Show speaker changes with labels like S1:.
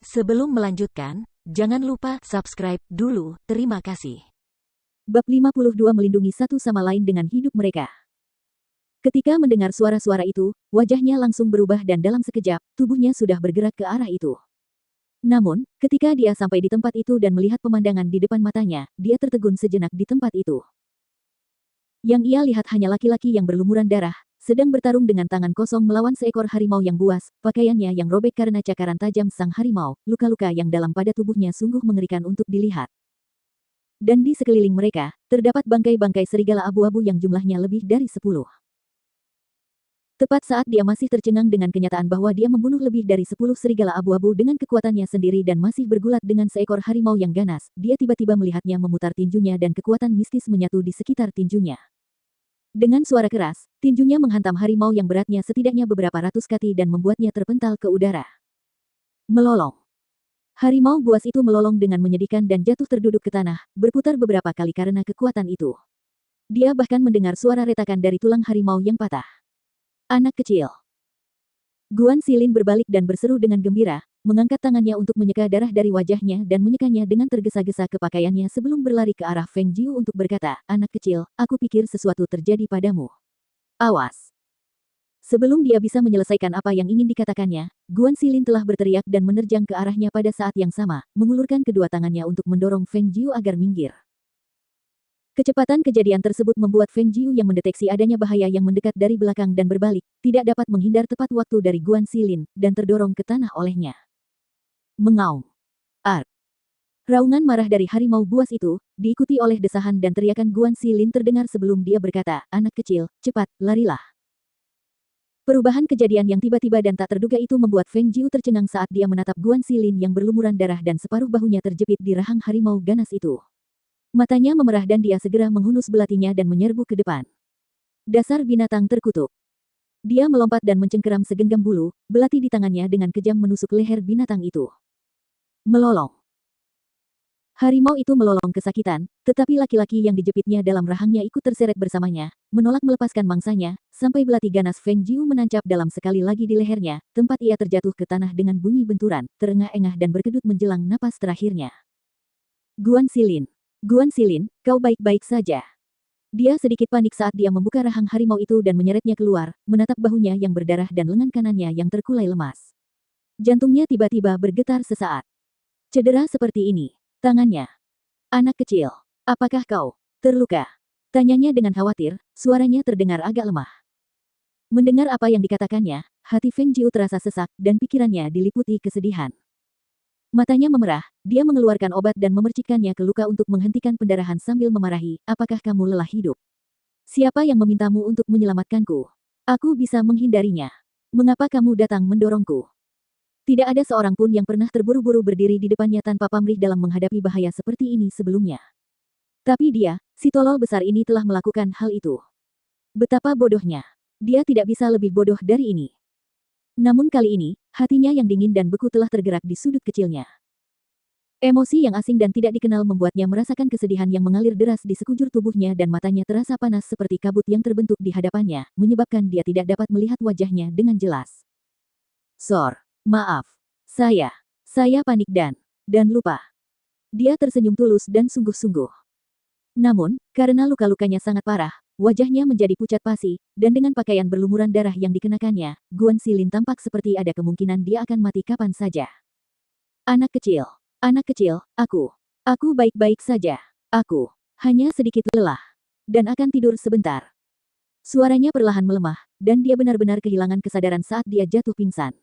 S1: Sebelum melanjutkan, jangan lupa subscribe dulu, terima kasih.
S2: Bab 52 melindungi satu sama lain dengan hidup mereka. Ketika mendengar suara-suara itu, wajahnya langsung berubah dan dalam sekejap, tubuhnya sudah bergerak ke arah itu. Namun, ketika dia sampai di tempat itu dan melihat pemandangan di depan matanya, dia tertegun sejenak di tempat itu. Yang ia lihat hanya laki-laki yang berlumuran darah, sedang bertarung dengan tangan kosong melawan seekor harimau yang buas, pakaiannya yang robek karena cakaran tajam sang harimau, luka-luka yang dalam pada tubuhnya sungguh mengerikan untuk dilihat. Dan di sekeliling mereka, terdapat bangkai-bangkai serigala abu-abu yang jumlahnya lebih dari 10. Tepat saat dia masih tercengang dengan kenyataan bahwa dia membunuh lebih dari 10 serigala abu-abu dengan kekuatannya sendiri dan masih bergulat dengan seekor harimau yang ganas, dia tiba-tiba melihatnya memutar tinjunya dan kekuatan mistis menyatu di sekitar tinjunya. Dengan suara keras, tinjunya menghantam harimau yang beratnya setidaknya beberapa ratus kaki dan membuatnya terpental ke udara. Melolong. Harimau buas itu melolong dengan menyedihkan dan jatuh terduduk ke tanah, berputar beberapa kali karena kekuatan itu. Dia bahkan mendengar suara retakan dari tulang harimau yang patah. Anak kecil. Guan Xilin berbalik dan berseru dengan gembira, mengangkat tangannya untuk menyeka darah dari wajahnya dan menyekanya dengan tergesa-gesa ke pakaiannya sebelum berlari ke arah Feng Jiu untuk berkata, "Anak kecil, aku pikir sesuatu terjadi padamu. Awas." Sebelum dia bisa menyelesaikan apa yang ingin dikatakannya, Guan Xilin telah berteriak dan menerjang ke arahnya pada saat yang sama, mengulurkan kedua tangannya untuk mendorong Feng Jiu agar minggir. Kecepatan kejadian tersebut membuat Feng Jiu yang mendeteksi adanya bahaya yang mendekat dari belakang dan berbalik, tidak dapat menghindar tepat waktu dari Guan Xilin, dan terdorong ke tanah olehnya. Mengaum. Ark. Raungan marah dari harimau buas itu, diikuti oleh desahan dan teriakan Guan Xilin terdengar sebelum dia berkata, "Anak kecil, cepat, larilah." Perubahan kejadian yang tiba-tiba dan tak terduga itu membuat Feng Jiu tercengang saat dia menatap Guan Xilin yang berlumuran darah dan separuh bahunya terjepit di rahang harimau ganas itu. Matanya memerah dan dia segera menghunus belatinya dan menyerbu ke depan. Dasar binatang terkutuk. Dia melompat dan mencengkeram segenggam bulu, belati di tangannya dengan kejam menusuk leher binatang itu. Melolong. Harimau itu melolong kesakitan, tetapi laki-laki yang dijepitnya dalam rahangnya ikut terseret bersamanya, menolak melepaskan mangsanya, sampai belati ganas Feng Jiu menancap dalam sekali lagi di lehernya, tempat ia terjatuh ke tanah dengan bunyi benturan, terengah-engah dan berkedut menjelang napas terakhirnya. Guan Xilin. Guan Xilin, kau baik-baik saja. Dia sedikit panik saat dia membuka rahang harimau itu dan menyeretnya keluar, menatap bahunya yang berdarah dan lengan kanannya yang terkulai lemas. Jantungnya tiba-tiba bergetar sesaat. Cedera seperti ini. Tangannya. Anak kecil. Apakah kau terluka? Tanyanya dengan khawatir, suaranya terdengar agak lemah. Mendengar apa yang dikatakannya, hati Feng Jiu terasa sesak dan pikirannya diliputi kesedihan. Matanya memerah, dia mengeluarkan obat dan memercikkannya ke luka untuk menghentikan pendarahan sambil memarahi, "Apakah kamu lelah hidup? Siapa yang memintamu untuk menyelamatkanku? Aku bisa menghindarinya. Mengapa kamu datang mendorongku?" Tidak ada seorang pun yang pernah terburu-buru berdiri di depannya tanpa pamrih dalam menghadapi bahaya seperti ini sebelumnya. Tapi dia, si tolol besar ini telah melakukan hal itu. Betapa bodohnya. Dia tidak bisa lebih bodoh dari ini. Namun kali ini, hatinya yang dingin dan beku telah tergerak di sudut kecilnya. Emosi yang asing dan tidak dikenal membuatnya merasakan kesedihan yang mengalir deras di sekujur tubuhnya dan matanya terasa panas seperti kabut yang terbentuk di hadapannya, menyebabkan dia tidak dapat melihat wajahnya dengan jelas. "Sor, maaf. Saya panik dan lupa." Dia tersenyum tulus dan sungguh-sungguh. Namun, karena luka-lukanya sangat parah, wajahnya menjadi pucat pasi, dan dengan pakaian berlumuran darah yang dikenakannya, Guan Xilin tampak seperti ada kemungkinan dia akan mati kapan saja. Anak kecil, aku baik-baik saja. Aku hanya sedikit lelah, dan akan tidur sebentar. Suaranya perlahan melemah, dan dia benar-benar kehilangan kesadaran saat dia jatuh pingsan.